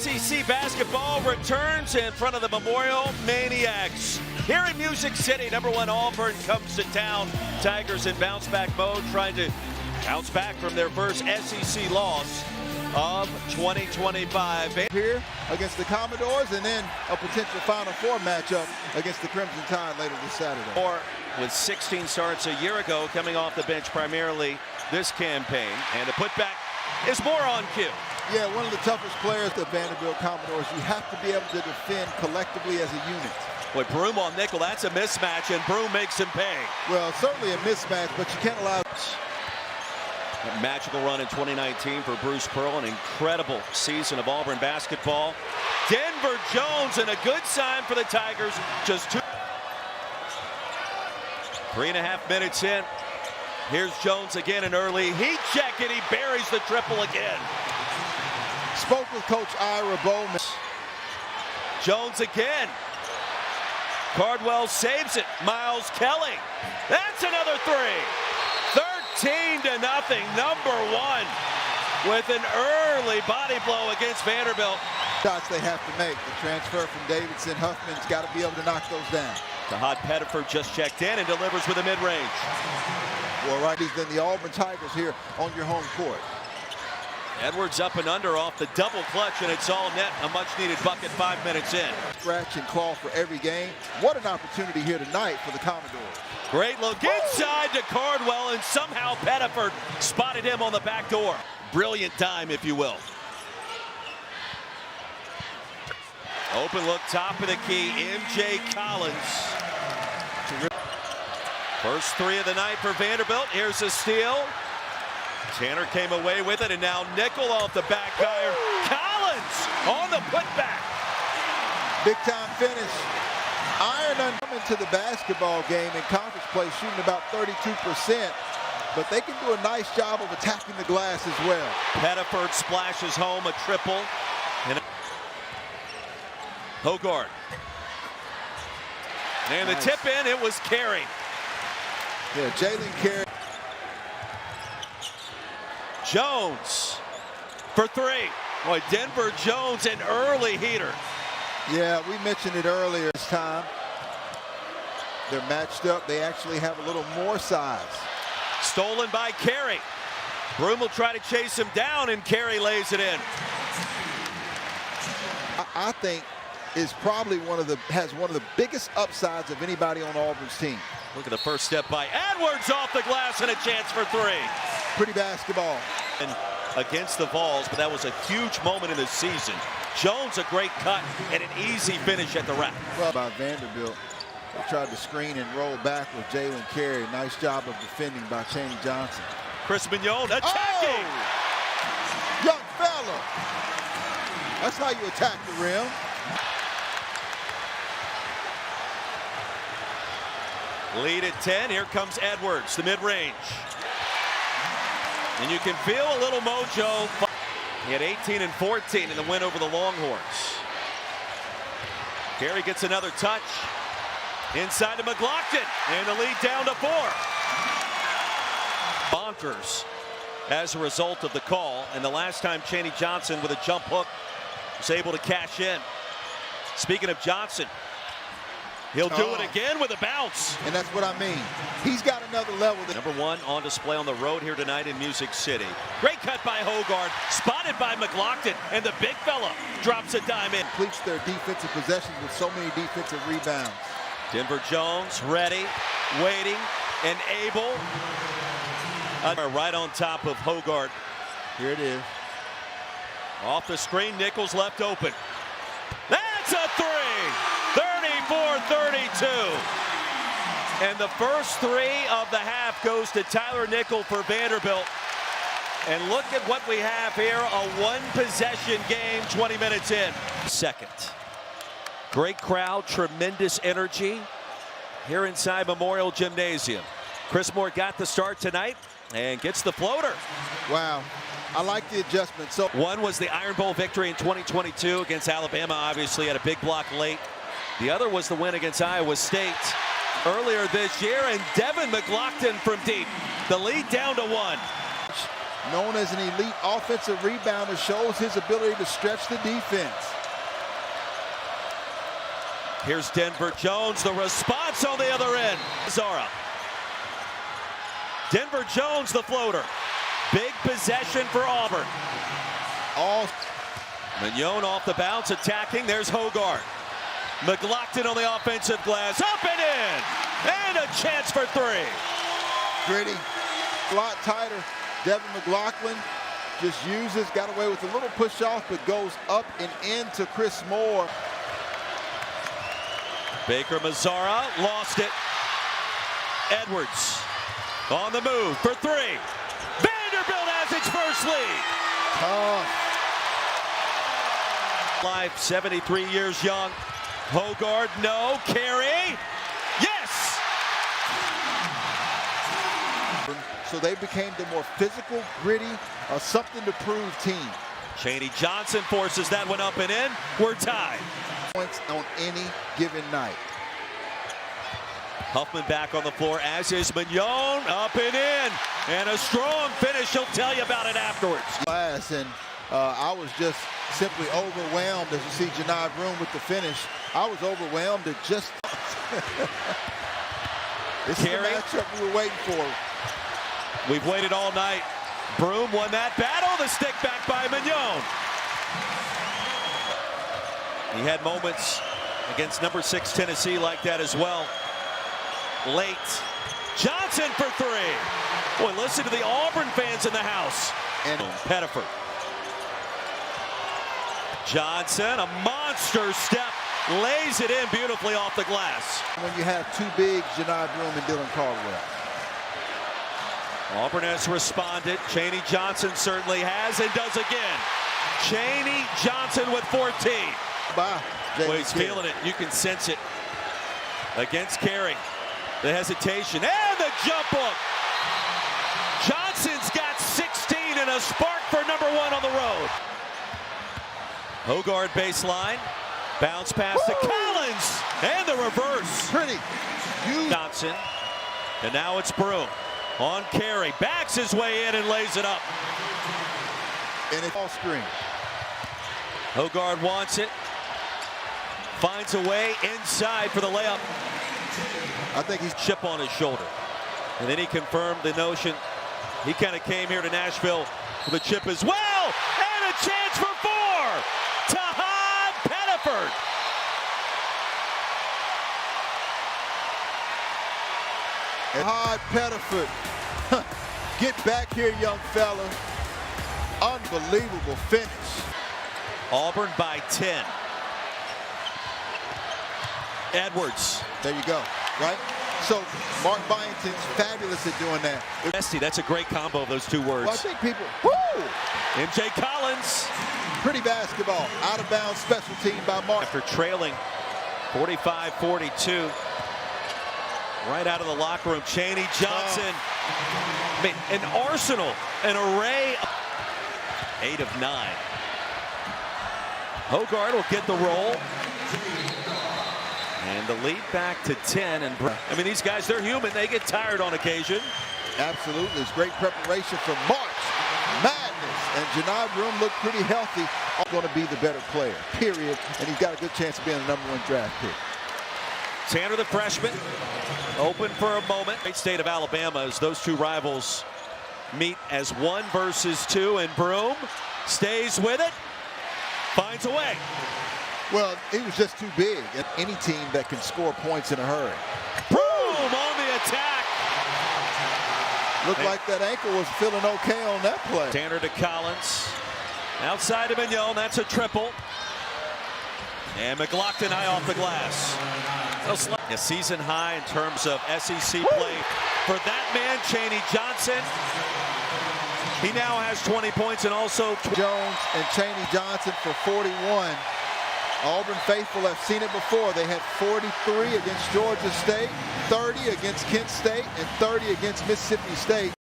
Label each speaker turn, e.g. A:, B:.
A: SEC basketball returns in front of the Memorial Maniacs. Here in Music City, #1 Auburn comes to town. Tigers in bounce-back mode, trying to bounce back from their first SEC loss of 2025.
B: Here against the Commodores, and then a potential Final Four matchup against the Crimson Tide later this Saturday.
A: Or with 16 starts a year ago, coming off the bench primarily this campaign, and the putback is more on cue.
B: Yeah, one of the toughest players, the Vanderbilt Commodores. You have to be able to defend collectively as a unit.
A: With Broom on nickel, that's a mismatch, and Broom makes him pay.
B: Well, certainly a mismatch, but you can't allow...
A: A magical run in 2019 for Bruce Pearl, an incredible season of Auburn basketball. Denver Jones, and a good sign for the Tigers. Just 3.5 minutes in. Here's Jones again, an early heat check, and he buries the triple again.
B: Spoke with Coach Ira Bowman.
A: Jones again. Cardwell saves it. Miles Kelly. That's another three. 13-0, #1 with an early body blow against Vanderbilt.
B: Shots they have to make. The transfer from Davidson. Huffman's got to be able to knock those down.
A: Tahad Pettiford just checked in and delivers with a mid-range.
B: Well, righties, then the Auburn Tigers here on your home court.
A: Edwards up and under off the double clutch, and it's all net. A much-needed bucket 5 minutes in.
B: Scratch and claw for every game. What an opportunity here tonight for the Commodores.
A: Great look inside to Cardwell, and somehow Pettiford spotted him on the back door. Brilliant dime, if you will. Open look, top of the key, MJ Collins. First three of the night for Vanderbilt. Here's a steal. Tanner came away with it, and now nickel off the back iron. Collins on the putback.
B: Big time finish. Iron into the basketball game in conference play, shooting about 32%, but they can do a nice job of attacking the glass as well.
A: Pettiford splashes home a triple. And Hogard. And nice. The tip in, it was Carey.
B: Yeah, Jalen Carey.
A: Jones for three. Boy, Denver Jones, an early heater.
B: Yeah, we mentioned it earlier this time. They're matched up. They actually have a little more size.
A: Stolen by Carey. Broom will try to chase him down, and Carey lays it in.
B: I think is probably has one of the biggest upsides of anybody on Auburn's team.
A: Look at the first step by Edwards off the glass, and a chance for three.
B: Pretty basketball.
A: And against the Vols, but that was a huge moment in the season. Jones, a great cut and an easy finish at the rack.
B: Well, by Vanderbilt, they tried to screen and roll back with Jalen Carey. Nice job of defending by Chaney Johnson.
A: Chris Mignon attacking.
B: Oh! Young fella. That's how you attack the rim.
A: Lead at 10. Here comes Edwards, the mid-range. And you can feel a little mojo. He had 18 and 14 in the win over the Longhorns. Carey gets another touch. Inside to McLaughlin, and the lead down to 4. Bonkers as a result of the call. And the last time Chaney Johnson with a jump hook was able to cash in. Speaking of Johnson, he'll do it again with a bounce.
B: And that's what I mean. He's got another level.
A: #1 on display on the road here tonight in Music City. Great cut by Hogard, spotted by McLaughlin, and the big fella drops a dime in.
B: Completes their defensive possessions with so many defensive rebounds.
A: Denver Jones ready, waiting, and able. Right on top of Hogard.
B: Here it is.
A: Off the screen, Nichols left open. That's a three! 34-32. And the first three of the half goes to Tyler Nickel for Vanderbilt. And look at what we have here, a one-possession game, 20 minutes in. Second. Great crowd, tremendous energy here inside Memorial Gymnasium. Chris Moore got the start tonight and gets the floater.
B: Wow. I like the adjustment. So
A: one was the Iron Bowl victory in 2022 against Alabama, obviously, had a big block late. The other was the win against Iowa State earlier this year, and Devin McLaughlin from deep. The lead down to 1.
B: known as an elite offensive rebounder, shows his ability to stretch the defense.
A: Here's Denver Jones, the response on the other end. Zara. Denver Jones, the floater. Big possession for Auburn. Mignon off the bounce, attacking. There's Hogarth. McLaughlin on the offensive glass, up and in, and a chance for three.
B: Gritty, a lot tighter. Devin McLaughlin just got away with a little push off, but goes up and into Chris Moore.
A: Baker Mazzara lost it. Edwards on the move for three. Vanderbilt has its first lead. Life, 73 years young. Hogarth, no. Carey, yes!
B: So they became the more physical, gritty, something to prove team.
A: Chaney Johnson forces that one up and in. We're tied.
B: Points on any given night.
A: Huffman back on the floor, as is Mignon, up and in. And a strong finish. He'll tell you about it afterwards.
B: And I was just simply overwhelmed, as you see Janai Broome with the finish. I was overwhelmed at just this is the matchup we were waiting for.
A: We've waited all night. Broome won that battle. The stick back by Mignon. He had moments against number 6 Tennessee like that as well. Late. Johnson for three. Boy, listen to the Auburn fans in the house.
B: And
A: Pettiford. Johnson, a monster step, lays it in beautifully off the glass.
B: When you have two bigs, Janai Broome and Dylan Caldwell.
A: Auburn has responded. Chaney Johnson certainly has and does again. Chaney Johnson with 14.
B: Bye.
A: Well, he's feeling it. You can sense it. Against Carey. The hesitation and the jump hook. Johnson's got 16 and a spark for number 1 on the road. Hogarth baseline. Bounce pass to Collins. And the reverse.
B: Pretty.
A: Johnson. And now it's Broome. On Carey. Backs his way in and lays it up.
B: And it's all screen.
A: Hogarth wants it. Finds a way inside for the layup.
B: I think he's
A: chip on his shoulder. And then he confirmed the notion. He kind of came here to Nashville with a chip as well. And a chance for 4. Tahad Pettiford.
B: Tahad Pettiford. Get back here, young fella. Unbelievable finish.
A: Auburn by 10. Edwards.
B: There you go, right? So Mark Byington's fabulous at doing that.
A: That's a great combo of those two words.
B: Well, I think people, whoo!
A: MJ Collins.
B: Pretty basketball. Out of bounds special team by Mark.
A: After trailing 45-42. Right out of the locker room, Chaney Johnson. I mean, an arsenal, an array. 8 of 9. Hogarth will get the roll. And the lead back to 10. And I mean, these guys, they're human. They get tired on occasion.
B: Absolutely. It's great preparation for March Madness. And Janai Broome looked pretty healthy. Going to be the better player, period. And he's got a good chance of being the number 1 draft pick.
A: Tanner, the freshman, open for a moment. Great state of Alabama as those two rivals meet as 1 versus 2. And Broome stays with it, finds a way.
B: Well, he was just too big. And any team that can score points in a hurry.
A: Broome on the attack.
B: Looked like that ankle was feeling okay on that play.
A: Tanner to Collins. Outside of Mignon, that's a triple. And McLaughlin high off the glass. A season high in terms of SEC play for that man, Chaney Johnson. He now has 20 points and also
B: Jones and Chaney Johnson for 41. Auburn faithful have seen it before. They had 43 against Georgia State, 30 against Kent State, and 30 against Mississippi State.